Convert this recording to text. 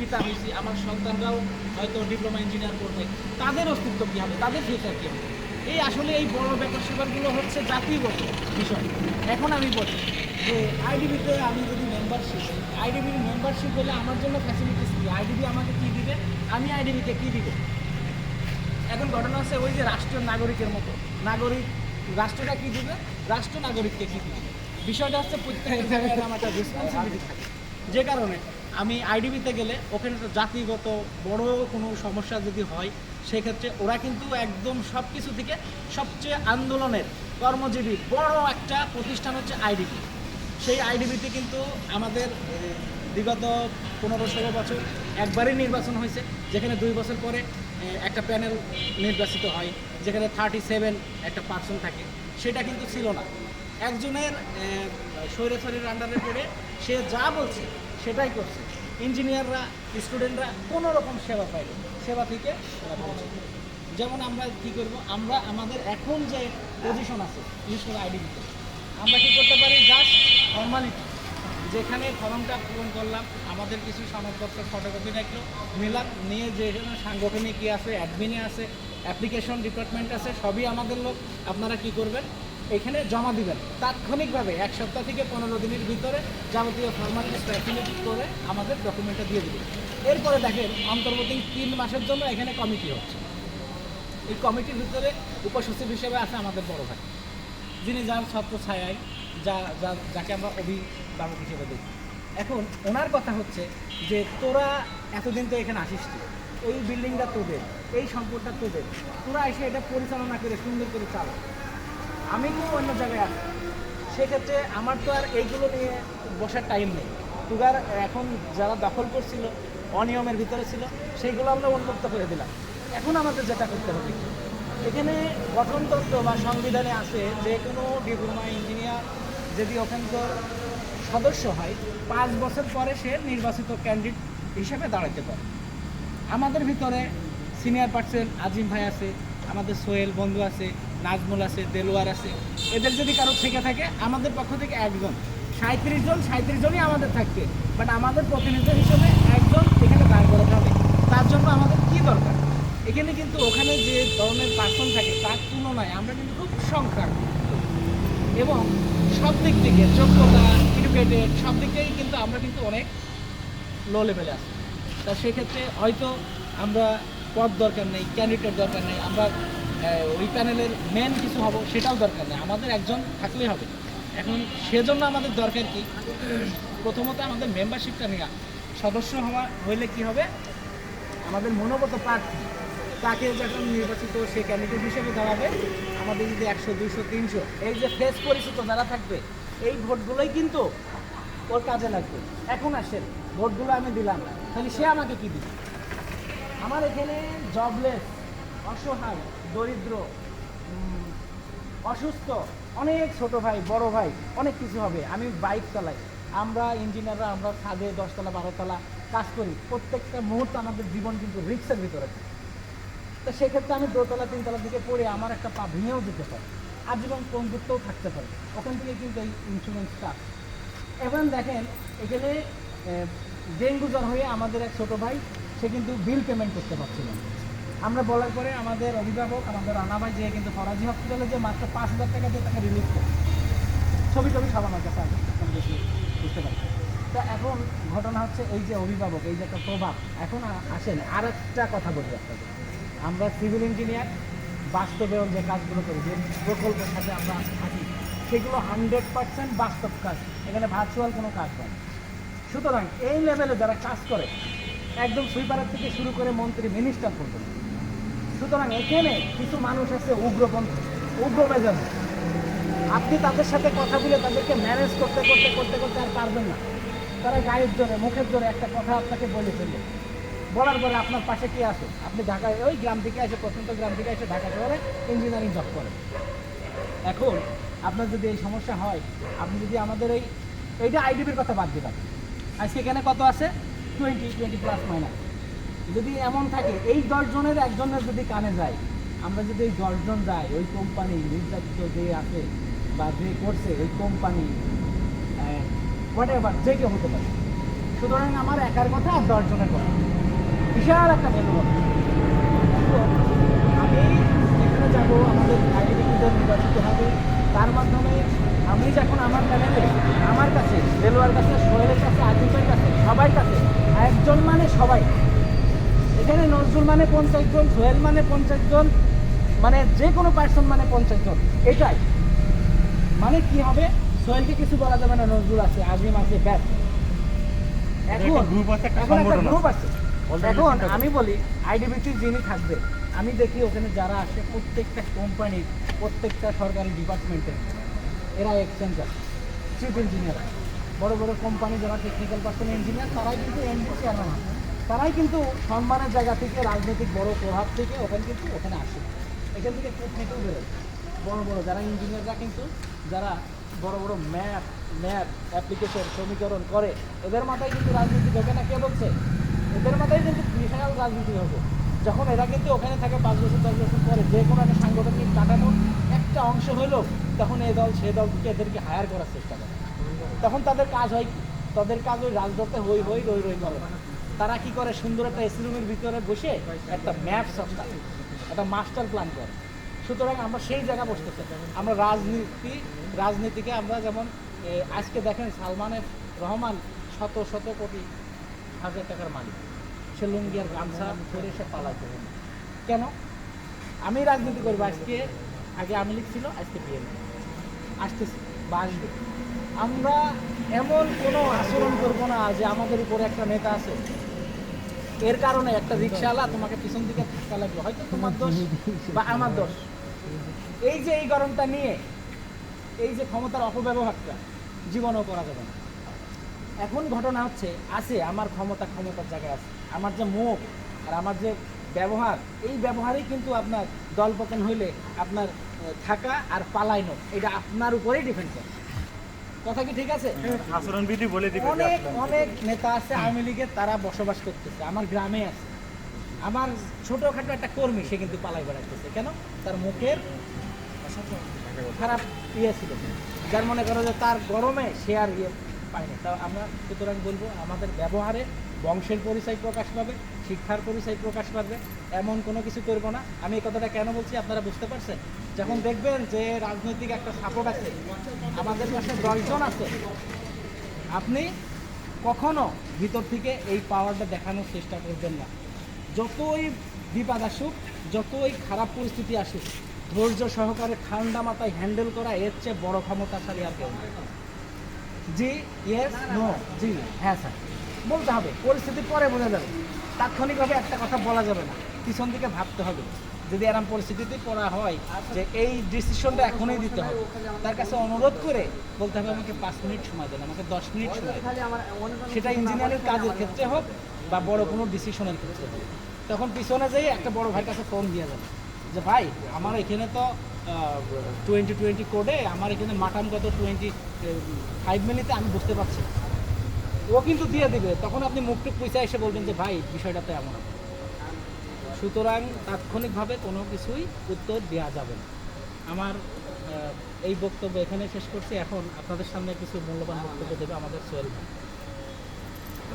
পিতা হয়েছি, আমার সন্তানরাও হয়তো ডিপ্লোমা ইঞ্জিনিয়ার করবে, তাদের অস্তিত্ব কী হবে, তাদের ফিউচার কী হবে? এই আসলে এই বড় ব্যাপার স্যাপারগুলো হচ্ছে জাতিগত বিষয়। এখন আমি বলি যে আইডিবিতে আমি যদি আইডিবির মেম্বারশিপ হলে আমার জন্য ফ্যাসিলিটিস কী, আইডিবি আমাকে কী দিবে, আমি আইডিবিকে কী দিব? এখন ঘটনা হচ্ছে ওই যে রাষ্ট্রীয় নাগরিকের মতো, রাষ্ট্রটা কী দিবে, রাষ্ট্র নাগরিককে কী দিবে, বিষয়টা হচ্ছে প্রত্যেকের জায়গায় আমার একটা রেসপন্সিবিলিটি থাকে। যে কারণে আমি আইডিবিতে গেলে ওখানে তো জাতিগত বড় কোনো সমস্যা যদি হয়, সেক্ষেত্রে ওরা কিন্তু একদম সব কিছু থেকে সবচেয়ে আন্দোলনের কর্মজীবী বড় একটা প্রতিষ্ঠান হচ্ছে আইডিবি। সেই আইডিবিতে কিন্তু আমাদের বিগত 15-16 বছর একবারই নির্বাচন হয়েছে, যেখানে 2 বছর পরে একটা প্যানেল নির্বাচিত হয়, যেখানে 37 একটা পার্সন থাকে। সেটা কিন্তু ছিল না, একজনের স্বৈরাচারীর আন্ডারে পড়ে সে যা বলছে সেটাই করছে। ইঞ্জিনিয়াররা, স্টুডেন্টরা কোনো রকম সেবা পায়নি, সেবা থেকে যেমন আমরা কী করব, আমরা আমাদের এখন যে পজিশন আছে বিশেষ করে আইডিবিতে, আমরা কী করতে পারি, জাস্ট ফর্মালিটি, যেখানে ফর্মটা পূরণ করলাম, আমাদের কিছু সনদপত্র ফটোকপি রাখলো, নিলাম, নিয়ে যেখানে সাংগঠনিক কী আছে, অ্যাডমিনে আছে, অ্যাপ্লিকেশন ডিপার্টমেন্ট আছে, সবই আমাদের লোক। আপনারা কি করবেন, এখানে জমা দিবেন তাৎক্ষণিকভাবে, 1 সপ্তাহ থেকে 15 দিনের ভিতরে যাবতীয় ফর্মালিটিস ফ্যাসিলিটি করে আমাদের ডকুমেন্টটা দিয়ে দেবেন। এরপরে দেখেন অন্তর্বর্তী 3 মাসের জন্য এখানে কমিটি হচ্ছে। এই কমিটির ভিতরে উপসচিব হিসেবে আছে আমাদের বড় ভাই, যিনি যার ছত্র ছায়ায় যাকে আমরা অভিভাবক হিসেবে দেখি। এখন ওনার কথা হচ্ছে যে তোরা এতদিন তো এখানে আসিস, এই বিল্ডিংটা তোদের, এই সম্পদটা তোদের, তোরা এসে এটা পরিচালনা করে সুন্দর করে চালা। আমি তো অন্য জায়গায় আছি, সেক্ষেত্রে আমার তো আর এইগুলো নিয়ে বসার টাইম নেই। তুগার এখন যারা দখল করছিল, অনিয়মের ভিতরে ছিল, সেইগুলো আমরা উন্মুক্ত করে দিলাম। এখন আমাদের যেটা করতে হবে, এখানে গঠনতন্ত্র বা সংবিধানে আছে যে কোনো ডিপ্লোমা ইঞ্জিনিয়ার যদি ওখানকার সদস্য হয় 5 বছর পরে সে নির্বাচিত ক্যান্ডিডেট হিসেবে দাঁড়াতে পারে। আমাদের ভিতরে সিনিয়র পার্সন আজিম ভাই আছে, আমাদের সোহেল বন্ধু আছে, নাজমুল আছে, দেলোয়ার আছে, এদের যদি কারো থেকে থাকে আমাদের পক্ষ থেকে একজন, 37 জনই আমাদের থাকবে, বাট আমাদের প্রতিনিধি হিসেবে একজন এখানে দাঁড় করাতে হবে। তার জন্য আমাদের কি দরকার, এখানে কিন্তু ওখানে যে ধরনের পার্সন থাকে তার তুলনায় আমরা কিন্তু খুব সংখ্যা এবং সব দিক থেকে যোগ্যতা, এডুকেটেড, সব দিক থেকেই কিন্তু আমরা কিন্তু অনেক লো লেভেলে আছি। তা সেক্ষেত্রে হয়তো আমরা পদ দরকার নেই, ক্যান্ডিডেট দরকার নেই, আমরা ওই প্যানেলের মেন কিছু হব সেটাও দরকার নেই, আমাদের একজন থাকলেই হবে। এখন সেজন্য আমাদের দরকার কি, প্রথমত আমাদের মেম্বারশিপটা নেওয়া, সদস্য হইলে কি হবে, আমাদের মনোগত প্রার্থী তাকে যখন নির্বাচিত সে ক্যান্ডিডেট হিসেবে দাঁড়াবে, আমাদের যদি 100, 200, 300 এই যে ফেস পরিচিত যারা থাকবে, এই ভোটগুলোই কিন্তু ওর কাজে লাগবে। এখন আসেন, ভোটগুলো আমি দিলাম, তাহলে সে আমাকে কি দিবে? আমার এখানে জবলেস, অসহায়, দরিদ্র, অসুস্থ অনেক ছোট ভাই, বড় ভাই, অনেক কিছু হবে। আমি বাইক চালাই, আমরা ইঞ্জিনিয়াররা আমরা ছাদে 10 তলা 12 তলা কাজ করি, প্রত্যেকটা মুহূর্তে আমাদের জীবন কিন্তু রিস্কের ভিতরে। তো সেক্ষেত্রে আমি 2 তলা 3 তলার দিকে পড়ে আমার একটা পা ভেঙেও যেতে পারে, আজীবন বন্ধুত্বও থাকতে পারে, ওখান থেকে কিন্তু এই ইন্স্যুরেন্সটা। এখন দেখেন এখানে ডেঙ্গু জ্বর হয়ে আমাদের এক ছোটো ভাই, সে কিন্তু বিল পেমেন্ট করতে পারছিল না। আমরা বলার পরে আমাদের অভিভাবক, আমাদের রানা ভাই যে কিন্তু ফরাজি হসপিটালে যে মাত্র 5,000 টাকা দিয়ে তাকে রিলিজ করে, ছবি সব আমার কাছে আছে, বেশি বুঝতে পারি। তা এখন ঘটনা হচ্ছে এই যে অভিভাবক, এই যে একটা প্রভাব। এখন আসেন আর একটা কথা বলি আপনাদের, আমরা সিভিল ইঞ্জিনিয়ার, বাস্তবেও যে কাজগুলো করি, যে প্রকল্পের সাথে আমরা থাকি, সেগুলো 100% বাস্তব কাজ, এখানে ভার্চুয়াল কোনো কাজ নয়। সুতরাং এই লেভেলে যারা কাজ করে, একদম সুইপারের থেকে শুরু করে মন্ত্রী, মিনিস্টার পর্যন্ত, সুতরাং এখানে কিছু মানুষ আছে উগ্রপন্থী, উগ্র মেজাজ। আপনি তাদের সাথে কথা বলে তাদেরকে ম্যানেজ করতে করতে করতে করতে আর পারবেন না। তারা গায়ের জোরে, মুখের জোরে একটা কথা আপনাকে বলে ফেলবে, বলার পরে আপনার পাশে কে আসে, আপনি ঢাকায় ওই গ্রাম থেকে এসে, প্রত্যন্ত গ্রাম থেকে এসে ঢাকা শহরে ইঞ্জিনিয়ারিং জব করেন। এখন আপনার যদি এই সমস্যা হয়, আপনি যদি আমাদের এইটা আইডিবির কথা বাদ দিবেন, আজকে এখানে কত আছে, 20 প্লাস মাইনাস, যদি এমন থাকে এই 10 জনের একজনের যদি কানে যায়, আমরা যদি এই 10 জন যাই, ওই কোম্পানি নির্যাতিত যে আছে বা যে করছে ওই কোম্পানি হোয়াট এভার, যে কেউ হতে পারে, সুতরাং আমার একার কথা আর 10 জনের কথা, বিশাল একটা ভ্যালু হবে। এখন আমি যেখানে যাবো, আমাদের আইডেন্টিটিদের নির্বাচিত হবে, তার মাধ্যমে আমি যখন আমার প্যানেলে, আমার কাছে, রেলওয়ার কাছে, সোহেলের কাছে, আজিমের কাছে, সবাই কাছে, একজন মানে সবাই, এখানে নজরুল মানে 50 জন, সোহেল মানে 50 জন, মানে যে কোনো পার্সন মানে 50 জন, এটাই মানে কি হবে, সোহেলকে কিছু বলা যাবে না, নজরুল আছে, আজিম আছে, ব্যাস। এখন গ্রুপ আছে, একটা এখন একটা সংগঠন গ্রুপ আছে। আছে। এখন আমি বলি আইডিবিটি যিনি থাকবে, আমি দেখি ওখানে যারা আসে প্রত্যেকটা কোম্পানির, প্রত্যেকটা সরকারি ডিপার্টমেন্টের এরা এক্সচেঞ্জার, চিফ ইঞ্জিনিয়ার, বড় বড় কোম্পানি যারা টেকনিক্যাল পার্সন ইঞ্জিনিয়ার, তারাই কিন্তু এমডি চেয়ারম্যান হয়। তারাই কিন্তু সম্মানের জায়গা থেকে, রাজনৈতিক বড় প্রভাব থেকে ওখানে আসে। এখান থেকে কূটনীতিও বেরোয়। বড় বড় যারা ইঞ্জিনিয়াররা কিন্তু, যারা বড় বড় ম্যাপ অ্যাপ্লিকেশন সমীকরণ করে, এদের মাথায় কিন্তু রাজনীতি হবে না। কে বলছে? এদের মাথায় কিন্তু বিশাল রাজনীতি হবে। যখন এরা কিন্তু ওখানে থাকে 5 বছর 10 বছর পরে, যে কোনো একটা সাংগঠনিক কাঠামোর একটা অংশ হইলো, তখন এ দল সে দলকে এদেরকে হায়ার করার চেষ্টা করে। তখন তাদের কাজ হয় কি? তাদের কাজ ওই রাজদত্তে হই রই করে। তারা কি করে? সুন্দর একটা এসি রুমের ভিতরে বসে একটা ম্যাপ সস্তা, একটা মাস্টার প্ল্যান করে। সুতরাং আমরা সেই জায়গা বসতেছি। আমরা রাজনীতিকে আমরা যেমন আজকে দেখেন সালমানের রহমান শত শত কোটি হাজার টাকার মালিক, সে লুঙ্গি আর গামছা ধরে সে পালাইতে হবে। কেন? আমি রাজনীতি করবো, আগে আওয়ামী লীগ ছিল, আজকে বিএনপি আসতেছি বা আসবে। আমরা এমন কোনো আচরণ করবো না যে আমাদের উপরে একটা নেতা আছে, এর কারণে একটা রিক্সাওয়ালা তোমাকে পিছন দিকে ধাক্কা লাগলো, হয়তো তোমার দোষ বা আমার দোষ। এই যে এই গরমটা নিয়ে এই যে ক্ষমতার অপব্যবহারটা জীবনও করা যাবে না। এখন ঘটনা হচ্ছে আছে আমার ক্ষমতার জায়গায় আছে, আমার যে মুখ আর আমার যে ব্যবহার, এই ব্যবহারেই কিন্তু আপনার দলপতন হইলে আপনার থাকা আর পালাইনো, এটা আপনার উপরেই ডিপেন্ড করে। কথা কি ঠিক আছে? আচরণবিধি বলে দিবে। অনেক নেতা আছে আওয়ামী লীগের, তারা বসবাস করতেছে আমার গ্রামে আছে। আমার ছোটখাটো একটা কর্মী, সে কিন্তু পালাই বেড়াইতেছে। কেন? তার মুখের খারাপ ছিল, যার মনে করো যে তার গরমে সে আর পায়নি। তা আমরা সুতরাং বলবো, আমাদের ব্যবহারে বংশের পরিচয় প্রকাশ পাবে, শিক্ষার পরিচয় প্রকাশ পাবে, এমন কোনো কিছু করবো না। আমি এই কথাটা কেন বলছি আপনারা বুঝতে পারছেন? যখন দেখবেন যে রাজনৈতিক একটা সাপোর্ট আছে, আমাদের কাছে 10 জন আছে, আপনি কখনো ভিতর থেকে এই পাওয়ারটা দেখানোর চেষ্টা করবেন না। যতই বিপদ আসুক, যতই খারাপ পরিস্থিতি আসুক, ধৈর্য সহকারে ঠান্ডা মাথায় হ্যান্ডেল করা, এর চেয়ে বড় ক্ষমতাশালী আর কেউ নেই। জি, ইয়েস, নো, জি, হ্যাঁ স্যার বলতে হবে। পরিস্থিতি পরে বোঝা যাবে, তাৎক্ষণিকভাবে একটা কথা বলা যাবে না, পিছন দিকে ভাবতে হবে। যদি এরকম পরিস্থিতিতে পড়া হয় যে এই ডিসিশনটা এখনই দিতে হবে, তার কাছে অনুরোধ করে বলতে হবে আমাকে 5 মিনিট সময় দেন, আমাকে 10 মিনিট সময় দেন। সেটা ইঞ্জিনিয়ারিং কাজের ক্ষেত্রে হোক বা বড় কোনো ডিসিশনের ক্ষেত্রে হোক। তখন পিছনে যেয়ে একটা বড় ভাইয়ের কাছে ফোন দিয়ে যাবে যে ভাই, আমার এখানে তো 2020 কোডে আমার এখানে মাটাম কত 25 মিনিটে, আমি বুঝতে পারছি না। ও কিন্তু দিয়ে দিবে, তখন আপনি মুখটুক পয়সা এসে বলবেন যে ভাই বিষয়টা তো এমন। সুতরাং তাৎক্ষণিকভাবে কোনো কিছুই উত্তর দেওয়া যাবে না। আমার এই বক্তব্য এখানে শেষ করছি। এখন আপনাদের সামনে কিছু মূল্যবান বক্তব্য দেবে আমাদের সোহেল ভাই।